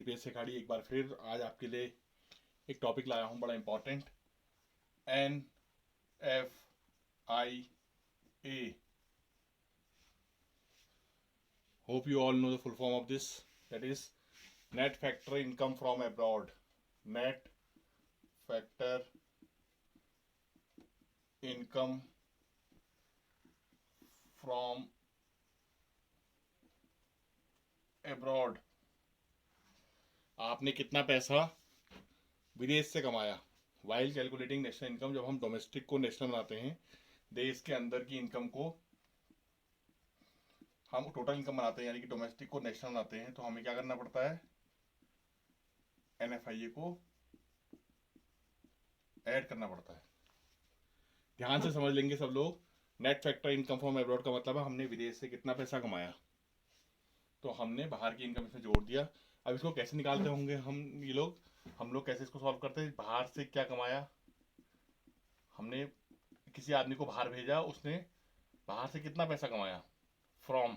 प्रिय सिखाड़ी एक बार फिर आज आपके लिए एक टॉपिक लाया हूँ बड़ा important. NFIA। Hope you all know the full form of this, that is net factor income from abroad. Net factor income from abroad. आपने कितना पैसा विदेश से कमाया वाइल कैलकुलेटिंग नेशनल इनकम। जब हम डोमेस्टिक को नेशनल बनाते हैं, देश के अंदर की इनकम को हम टोटल इनकम बनाते हैं, यानी कि डोमेस्टिक को नेशनल बनाते हैं, तो हमें क्या करना पड़ता है, NFIA को ऐड करना पड़ता है। ध्यान से समझ लेंगे सब लोग। Net factor income from abroad का मतलब है हमने विदेश से कितना पैसा कमाया, तो हमने बाहर की इनकम इसमें जोड़ दिया। अब इसको कैसे निकालते होंगे हम लोग कैसे इसको सॉल्व करते हैं। बाहर से क्या कमाया, हमने किसी आदमी को बाहर भेजा, उसने बाहर से कितना पैसा कमाया, फ्रॉम,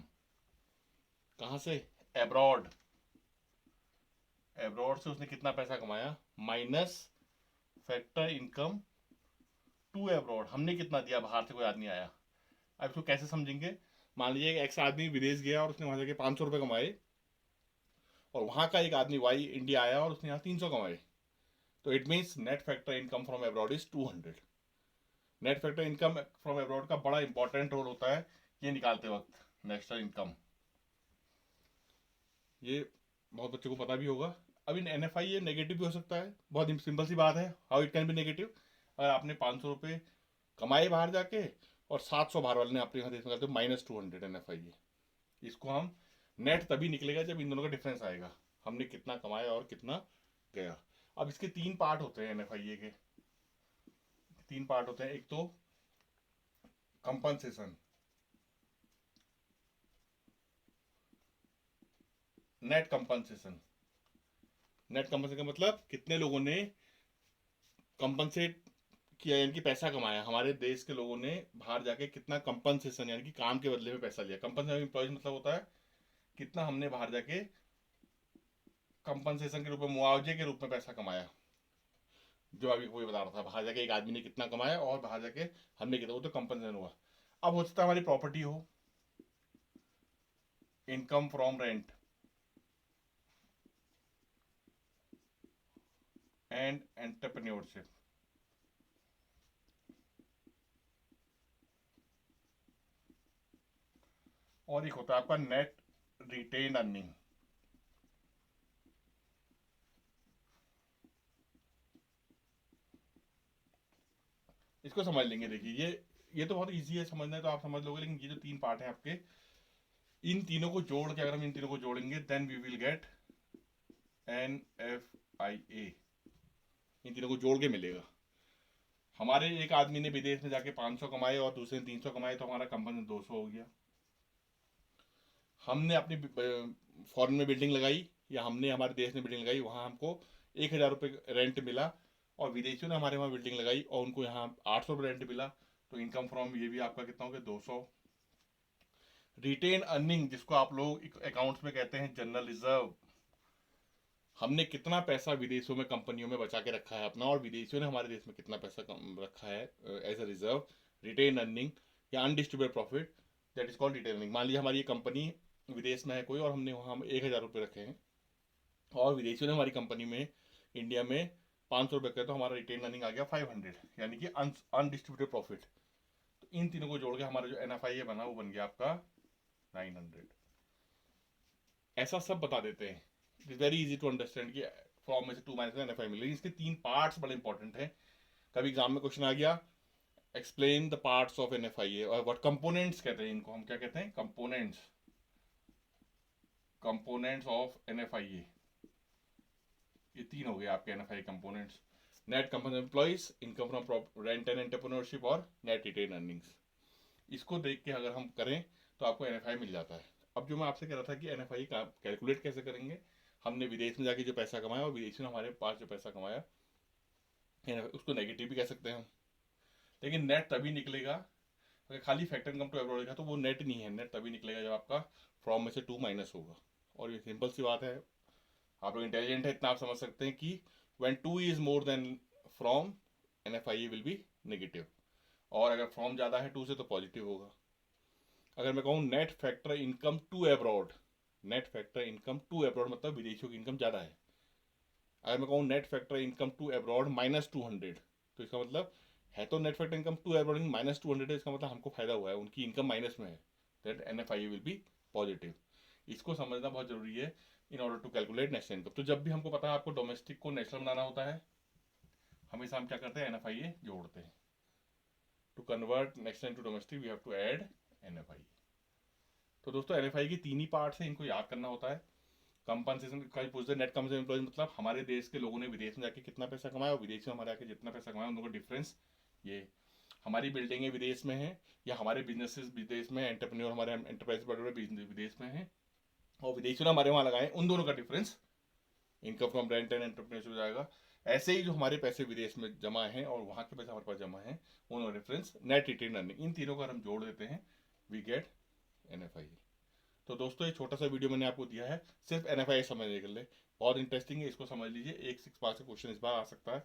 कहाँ से, एब्रॉड। एब्रॉड से उसने कितना पैसा कमाया minus factor income to abroad, हमने कितना दिया, बाहर से कोई आदमी आया। अब इसको कैसे समझेंगे। मान लीजिए एक्स आदमी विदेश गया और उसने वहां जाके 500 रुपये कमाए, और वहां का एक आदमी वाई इंडिया आया और उसने यहाँ 300 कमाए, तो it means net factor income from abroad is 200। Net factor income from abroad का बड़ा इंपॉर्टेंट रोल होता है ये निकालते वक्त, नेशनल इनकम। ये बहुत बच्चों को पता भी होगा। अब इन NFI ये नेगेटिव भी हो सकता है, बहुत सिंपल सी बात है, how it can be negative. अगर आपने 500 रुपये कमाए बाहर जाके और 700 बाहर वाले ने आपके यहाँ देश में, तो -200 NFI है। इसको हम नेट तभी निकलेगा जब इन दोनों का डिफरेंस आएगा, हमने कितना कमाया और कितना गया। अब इसके तीन पार्ट होते हैं NFIA के, तीन पार्ट होते हैं। एक तो compensation, net compensation. Net compensation का मतलब कितने लोगों ने कंपनसेट किया, यानी कि पैसा कमाया। हमारे देश के लोगों ने बाहर जाके कितना कंपनसेशन, यानी कि काम के बदले में पैसा लिया। कंपनसेशन एम्प्लॉयज मतलब होता है कितना हमने बाहर जाके कंपनसेशन के रूप में, मुआवजे के रूप में पैसा कमाया। जो अभी कोई बता रहा था, बाहर जाके एक आदमी ने कितना कमाया और बाहर जाके हमने कितना, वो तो कंपनसेशन हुआ। अब हो सकता है हमारी प्रॉपर्टी हो, income from rent and entrepreneurship. और एक होता है आपका नेट रिटेन अर्निंग। इसको समझ लेंगे। देखिए ये तो बहुत इजी है समझना है, तो आप समझ लोगे, लेकिन ये जो तीन पार्ट है आपके, इन तीनों को जोड़ के अगर हम इन तीनों को जोड़ेंगे then we will get NFIA। इन तीनों को जोड़ के मिलेगा। हमारे एक आदमी ने विदेश में जाके 500 कमाए और दूसरे ने 300 कमाए, तो हमारा कंपनी 200 हो गया। हमने अपनी फॉरेन में बिल्डिंग लगाई या हमने हमारे देश में बिल्डिंग लगाई, वहाँ हमको 1,000 रुपये रेंट मिला, और विदेशियों ने हमारे वहाँ बिल्डिंग लगाई और उनको यहाँ 800 रुपये रेंट मिला, तो इनकम फ्रॉम ये भी आपका कितना हो गया, 200। रिटेन अर्निंग, जिसको आप लोग अकाउंट्स में कहते हैं जनरल रिजर्व, हमने कितना पैसा विदेशों में कंपनियों में बचा के रखा है अपना, और विदेशियों ने हमारे देश में कितना पैसा रखा है as a reserve. Retain earning या undistributed profit, that is called retain earning. मान लीजिए हमारी ये कंपनी विदेश में है कोई, और हमने वहाँ 1,000 रुपये रखे हैं, और विदेशियों ने हमारी कंपनी में इंडिया में 500 रुपये करे, तो हमारा रिटेन अर्निंग आ गया 500, यानी कि अनडिस्ट्रीब्यूटेड प्रॉफिट। तो इन तीनों को जोड़ के हमारा जो NFIA बना वो बन गया आपका 900। ऐसा सब बता देते हैं, it is very easy to understand कि फ्रॉम में से 2 - NFI मिले। इसके तीन पार्ट्स बड़े इंपॉर्टेंट हैं। कभी एग्जाम में क्वेश्चन आ गया, explain the parts of NFIA, और व्हाट कंपोनेंट्स कहते हैं इनको, हम क्या कहते हैं, कंपोनेंट्स, कंपोनेंट्स ऑफ NFIA। ये तीन हो गए आपके NFIA components. Net company employees, income from rent and entrepreneurship, और नेट रिटेन अर्निंग्स। इसको देख के अगर हम करें तो आपको NFI मिल जाता है। अब जो मैं आपसे कह रहा था कि NFI का कैलकुलेट कैसे करेंगे, हमने विदेश में जाके जो पैसा कमाया और विदेशी ने हमारे पास जो पैसा कमाया, उसको नेगेटिव भी कह सकते हैं हम। लेकिन नेट तभी निकलेगा अगर खाली फैक्टर इनकम टू एब्रॉड लिखा, तो वो नेट नहीं है। नेट तभी निकलेगा जब आपका फ्रॉम में से 2 माइनस होगा। और ये सिंपल सी बात है, आप लोग इंटेलिजेंट है, इतना आप समझ सकते हैं कि when two is more than from, NFIE will B negative, और अगर फ्रॉम ज़्यादा है टू से तो पॉजिटिव होगा। अगर मैं कहूँ net factor income to abroad, net factor income to abroad मतलब विदेशियों की इनकम ज़्यादा है। अगर मैं कहूँ net factor income to abroad -200, तो इसका मतलब है तो net factor income to abroad -200 है, इसका मतलब हमको फायदा हुआ है, उनकी इनकम माइनस में है, that NFIE will be positive. इसको समझना बहुत जरूरी है in order to calculate national income. तो जब भी हमको पता है आपको डोमेस्टिक को नेशनल बनाना होता है, हमेशा हम क्या करते हैं, NFIE जोड़ते हैं। To convert national to domestic we have to add NFIE। तो दोस्तों NFIE की तीन ही पार्ट्स हैं, इनको याद करना होता है। कंपनसेशन का पूछते हैं, नेट कंपनसेशन एम्प्लॉयज मतलब हमारे देश के लोगों ने विदेश में जाके कितना पैसा कमाया और विदेश में हमारे आके जितना पैसा कमाया, उन दोनों का डिफरेंस। ये हमारी बिल्डिंगें विदेश में हैं या हमारे बिजनेसेस विदेश में, एंटरप्रेन्योर हमारे एंटरप्राइज बड़े बड़े विदेश में हैं और विदेशियों ने हमारे वहाँ लगाए, उन दोनों का difference income from rent and entrepreneurship हो जाएगा। ऐसे ही जो हमारे पैसे विदेश में जमा हैं और वहाँ के पैसे हमारे पास जमा हैं, उनका डिफरेंस नेट रिटेन अर्निंग, इन तीनों का हम जोड़ देते हैं, वी गेट NFIE। तो दोस्तों ये छोटा सा वीडियो मैंने आपको दिया है सिर्फ NFIE समझने के लिए, बहुत इंटरेस्टिंग है, इसको समझ लीजिए। एक 6 मार्क्स का क्वेश्चन इस बार आ सकता है।